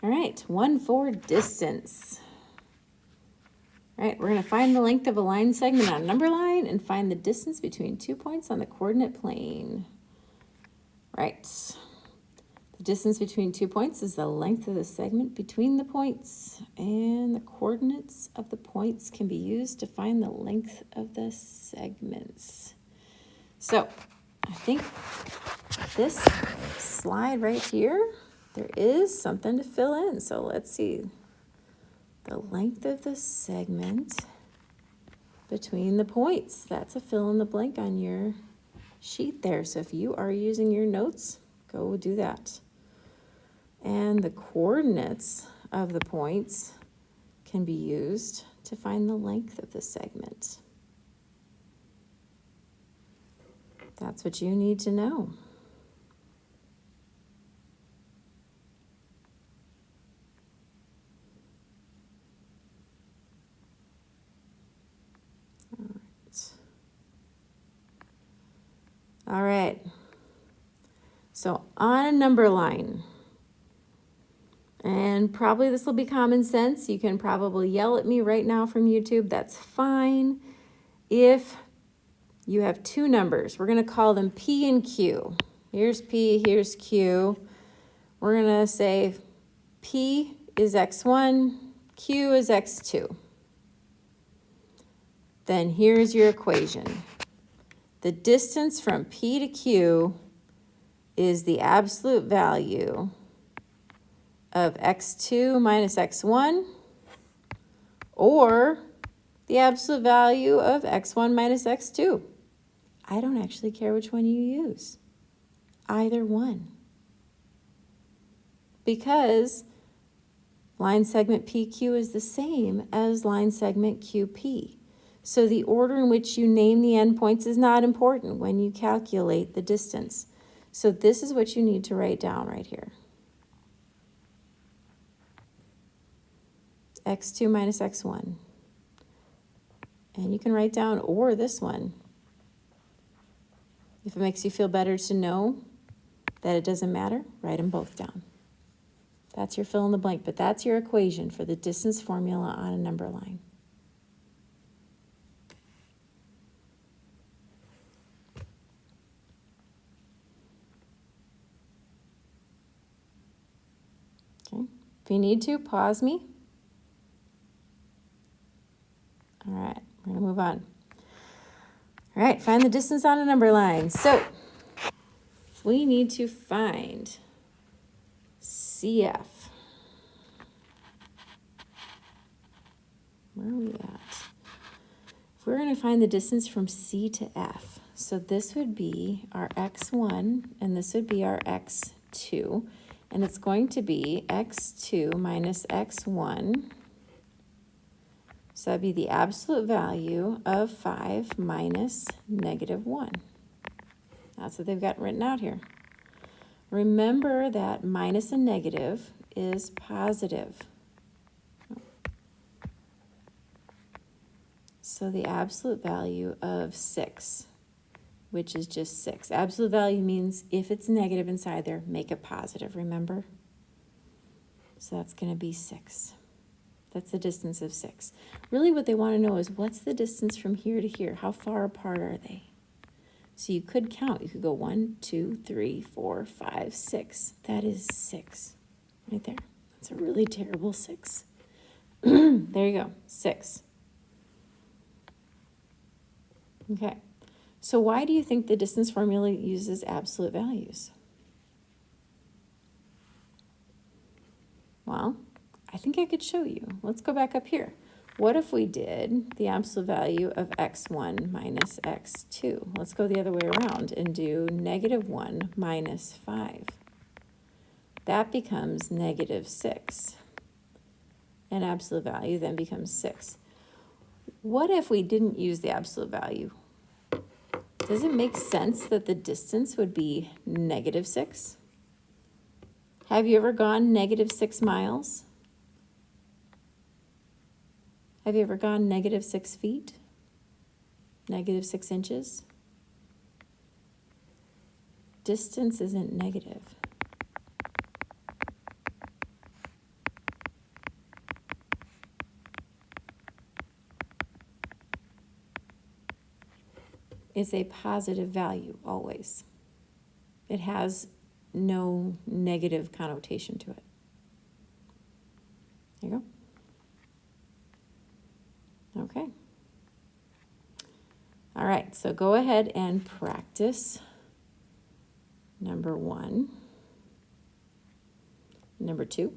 All right, 1 for distance. All right, we're going to find the length of a line segment on a number line and find the distance between 2 points on the coordinate plane. Right. The distance between 2 points is the length of the segment between the points, and the coordinates of the points can be used to find the length of the segments. So I think this slide right here, there is something to fill in. So let's see. The length of the segment between the points. That's a fill in the blank on your sheet there. So if you are using your notes, go do that. And the coordinates of the points can be used to find the length of the segment. That's what you need to know. All right. So on a number line, and probably this will be common sense. You can probably yell at me right now from YouTube. That's fine. If you have two numbers, we're going to call them P and Q. Here's P, here's Q. We're going to say P is x1, Q is x2. Then here's your equation. The distance from P to Q is the absolute value of x2 minus x1, or the absolute value of x1 minus x2. I don't actually care which one you use. Either one. Because line segment PQ is the same as line segment QP. So the order in which you name the endpoints is not important when you calculate the distance. So this is what you need to write down right here. x2 minus x1. And you can write down or this one. If it makes you feel better to know that it doesn't matter, write them both down. That's your fill in the blank, but that's your equation for the distance formula on a number line. Okay. If you need to, pause me. All right, we're going to move on. All right, find the distance on a number line. So we need to find CF. Where are we at? If we're going to find the distance from C to F, so this would be our x1, and this would be our x2, and it's going to be x2 minus x1. So that'd be the absolute value of 5 minus -1. That's what they've got written out here. Remember that minus and negative is positive. So the absolute value of 6, which is just 6. Absolute value means if it's negative inside there, make it positive, remember? So that's going to be 6. That's the distance of 6. Really what they want to know is what's the distance from here to here? How far apart are they? So you could count. You could go 1, 2, 3, 4, 5, 6. That is 6 right there. That's a really terrible 6. There you go, 6. Okay, so why do you think the distance formula uses absolute values? Well, I think I could show you. Let's go back up here. What if we did the absolute value of x1 minus x2? Let's go the other way around and do -1 minus 5. That becomes -6. And absolute value then becomes 6. What if we didn't use the absolute value? Does it make sense that the distance would be -6? Have you ever gone -6 miles? Have you ever gone -6 feet? -6 inches? Distance isn't negative. is a positive value always. It has no negative connotation to it. There you go. Okay. All right, so go ahead and practice number 1, number 2,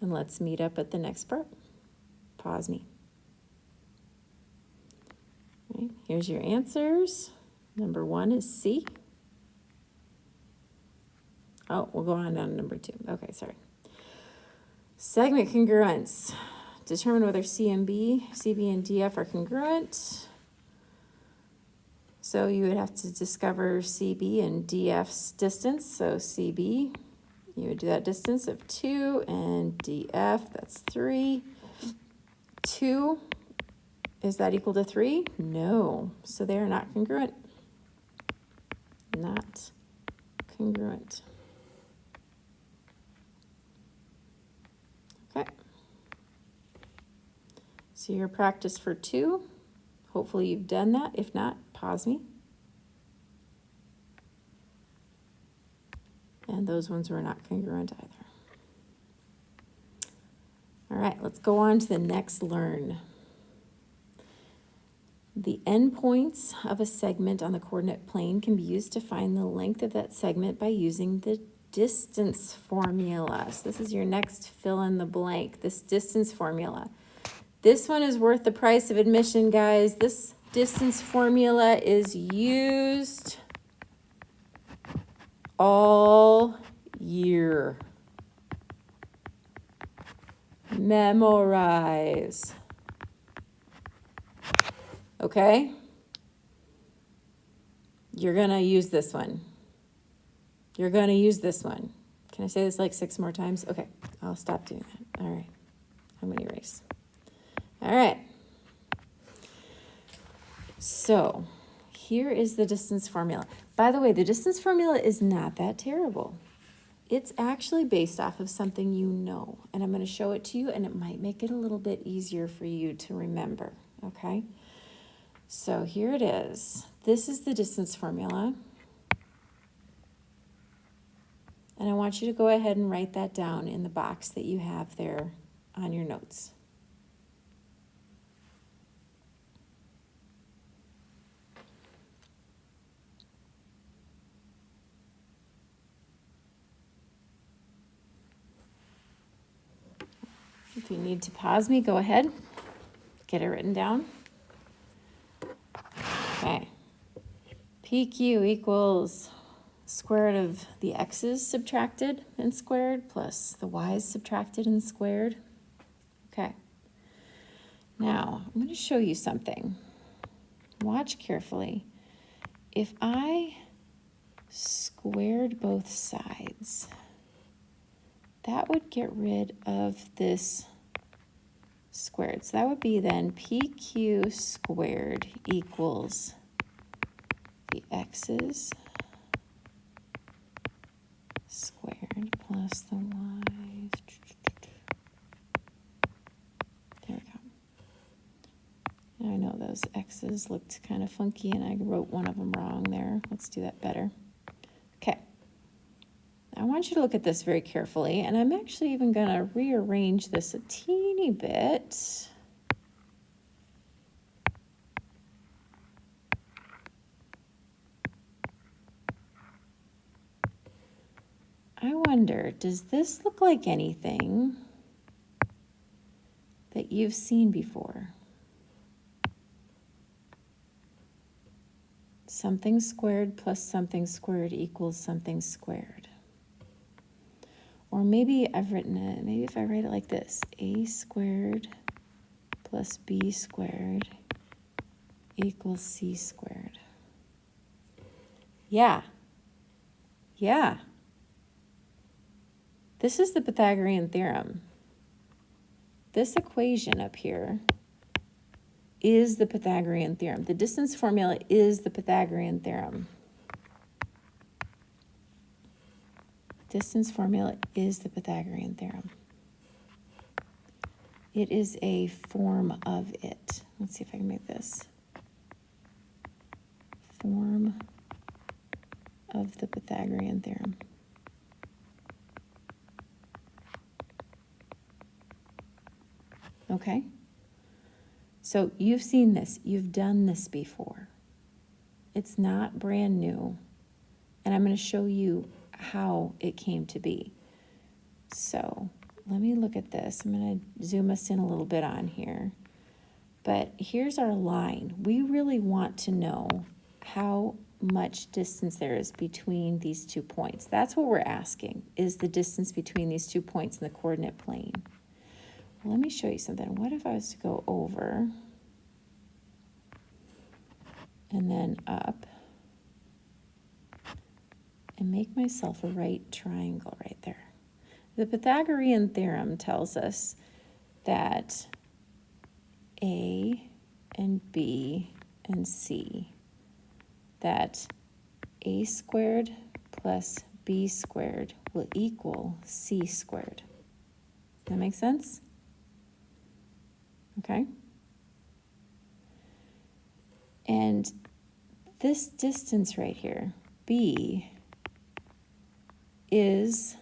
and let's meet up at the next part. Pause me. All right, here's your answers. Number 1 is C. Oh, we'll go on to number 2. Okay, sorry. Segment congruence. Determine whether CB and DF are congruent. So you would have to discover CB and DF's distance. So CB, you would do that distance of 2, and DF, that's 3. 2, is that equal to 3? No. So they are not congruent. Not congruent. Okay. So your practice for 2. Hopefully you've done that. If not, pause me. And those ones were not congruent either. All right, let's go on to the next learn. The endpoints of a segment on the coordinate plane can be used to find the length of that segment by using the distance formula. So this is your next fill in the blank, this distance formula. This one is worth the price of admission, guys. This distance formula is used all year. Memorize. Okay? You're going to use this one. You're going to use this one. Can I say this like 6 more times? Okay, I'll stop doing that. All right, I'm going to erase. All right. So here is the distance formula. By the way, the distance formula is not that terrible. It's actually based off of something you know, and I'm going to show it to you, and it might make it a little bit easier for you to remember, okay? So here it is. This is the distance formula. And I want you to go ahead and write that down in the box that you have there on your notes. If you need to pause me, go ahead. Get it written down. Okay. PQ equals square root of the x's subtracted and squared plus the y's subtracted and squared. Okay. Now, I'm going to show you something. Watch carefully. If I squared both sides, that would get rid of this squared. So that would be then PQ squared equals the x's squared plus the y's. There we go. I know those x's looked kind of funky and I wrote one of them wrong there. Let's do that better. Okay. I want you to look at this very carefully, and I'm actually even going to rearrange this a teeny bit. I wonder, does this look like anything that you've seen before? Something squared plus something squared equals something squared. Or maybe I've written it, maybe if I write it like this, a squared plus b squared equals c squared. Yeah. This is the Pythagorean theorem. This equation up here is the Pythagorean theorem. The distance formula is the Pythagorean theorem. Distance formula is the Pythagorean theorem. It is a form of it. Let's see if I can make this. form of the Pythagorean theorem. Okay? So you've seen this. You've done this before. It's not brand new. And I'm going to show you how it came to be. So let me look at this. I'm going to zoom us in a little bit on here. But here's our line. We really want to know how much distance there is between these 2 points. That's what we're asking, is the distance between these 2 points in the coordinate plane. Well, let me show you something. What if I was to go over and then up and make myself a right triangle right there? The Pythagorean theorem tells us that A and B and C, that A squared plus B squared will equal C squared. That make sense? Okay. And this distance right here, B, is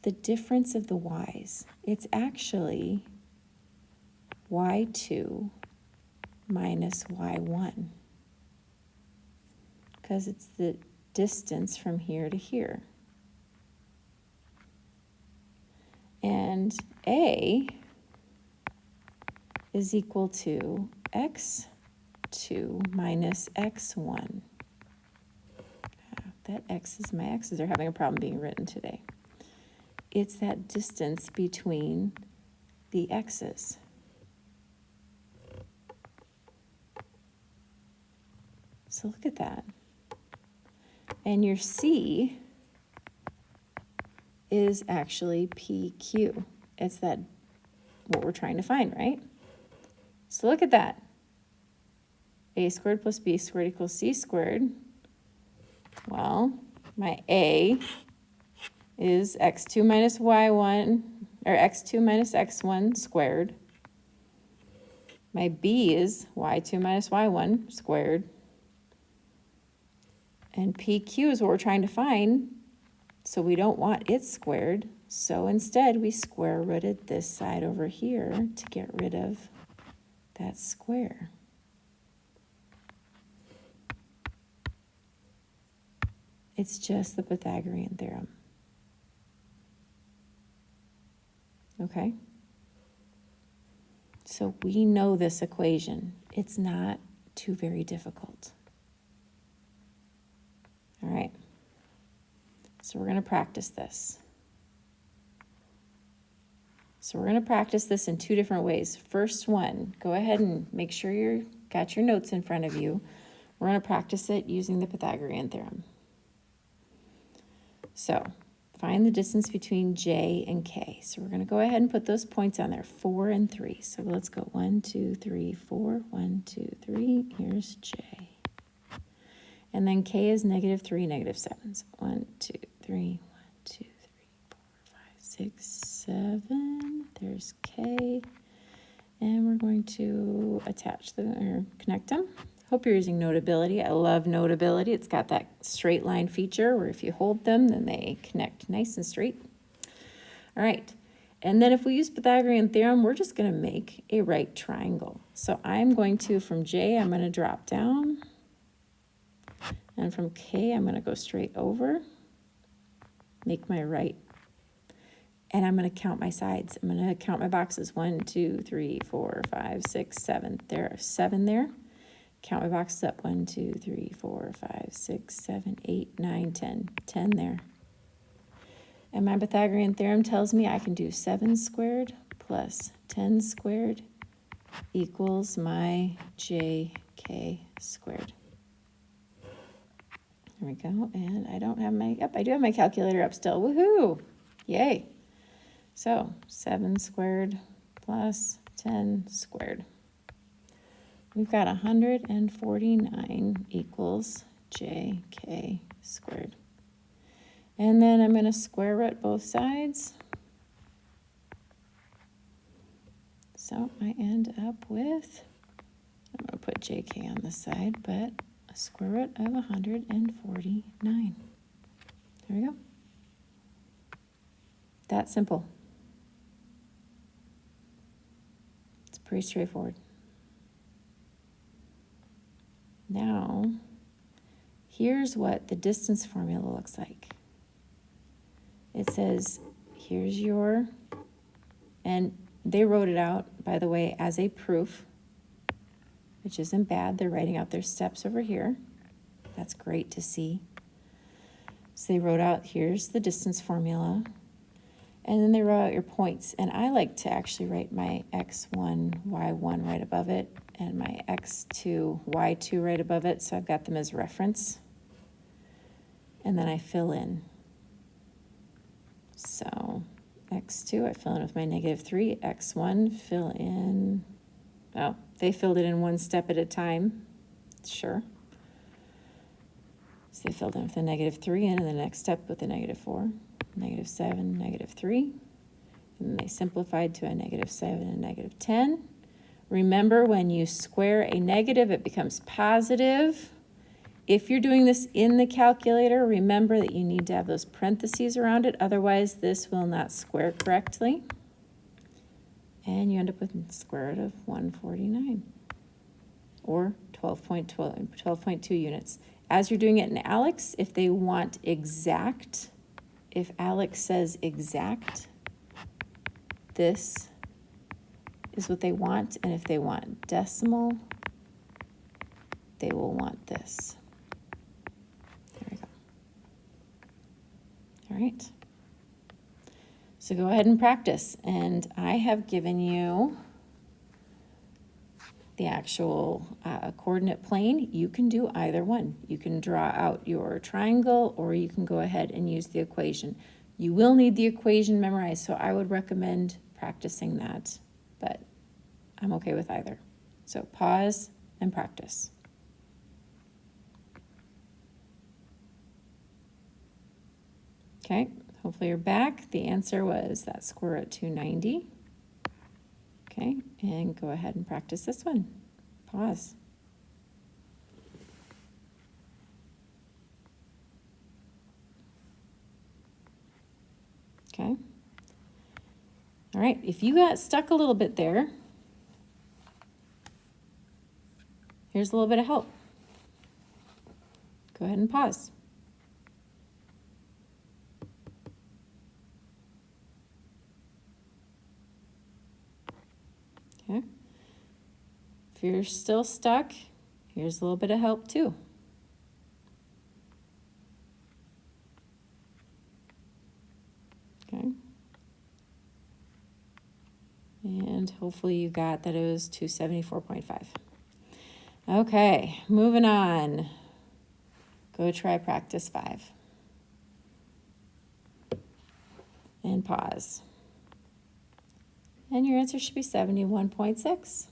the difference of the y's. It's actually y2 minus y1, because it's the distance from here to here. And A is equal to x2 minus x1. That x's, my x's are having a problem being written today. It's that distance between the x's. So look at that. And your C is actually PQ. It's that what we're trying to find, right? So look at that. A squared plus B squared equals C squared. Well, my A is x2 minus y1, or x2 minus x1 squared. My B is y2 minus y1 squared. And PQ is what we're trying to find, so we don't want it squared. So instead, we square rooted this side over here to get rid of that square. It's just the Pythagorean theorem. Okay? So we know this equation. It's not too very difficult. All right. So we're going to practice this. So we're going to practice this in 2 different ways. First one, go ahead and make sure you've got your notes in front of you. We're going to practice it using the Pythagorean theorem. So find the distance between J and K. So we're going to go ahead and put those points on there, 4 and 3. So let's go 1, 2, 3, 4, 1, 2, 3. Here's J. And then K is -3, -7. So 1, 2, 3, 1, 2, 3, 4, 5, 6, 7. There's K. And we're going to attach or connect them. Hope you're using Notability. I love Notability. It's got that straight line feature where if you hold them, then they connect nice and straight. All right. And then if we use Pythagorean theorem, we're just going to make a right triangle. So I'm going to, from J, I'm going to drop down. And from K, I'm going to go straight over, make my right. And I'm going to count my sides. I'm going to count my boxes. 1, 2, 3, 4, 5, 6, 7. There are 7 there. Count my boxes up. 1, 2, 3, 4, 5, 6, 7, 8, 9, 10. 10 there. And my Pythagorean theorem tells me I can do 7 squared plus 10 squared equals my JK squared. There we go. And I don't have my, yep, I do have my calculator up still. Woohoo! Yay. So 7 squared plus 10 squared. We've got 149 equals JK squared. And then I'm going to square root both sides. So I end up with, I'm going to put JK on the side, but square root of 149. There we go. That simple. It's pretty straightforward. Now, here's what the distance formula looks like. It says, here's your, and they wrote it out, by the way, as a proof, which isn't bad. They're writing out their steps over here. That's great to see. So they wrote out, here's the distance formula, and then they wrote out your points. And I like to actually write my x1, y1 right above it, and my x2, y2 right above it, so I've got them as reference. And then I fill in. So x2, I fill in with my -3, x1, fill in, oh, they filled it in one step at a time, sure. So they filled in with a -3, and the next step with a -4, -7, -3, and then they simplified to a -7 and -10. Remember, when you square a negative, it becomes positive. If you're doing this in the calculator, remember that you need to have those parentheses around it, otherwise this will not square correctly. And you end up with the square root of 149, or 12.2 units. As you're doing it in ALEKS, if they want exact, if ALEKS says exact, this is what they want, and if they want decimal, they will want this. There we go. All right. So go ahead and practice, and I have given you the actual coordinate plane. You can do either one. You can draw out your triangle, or you can go ahead and use the equation. You will need the equation memorized, so I would recommend practicing that, but I'm okay with either. So pause and practice. Okay, hopefully you're back. The answer was that square root 290. Okay, and go ahead and practice this one. Pause. Okay. All right, if you got stuck a little bit there, here's a little bit of help. Go ahead and pause. Okay. If you're still stuck, here's a little bit of help too. Okay. And hopefully you got that it was 274.5. Okay, moving on. Go try practice 5. And pause. And your answer should be 71.6.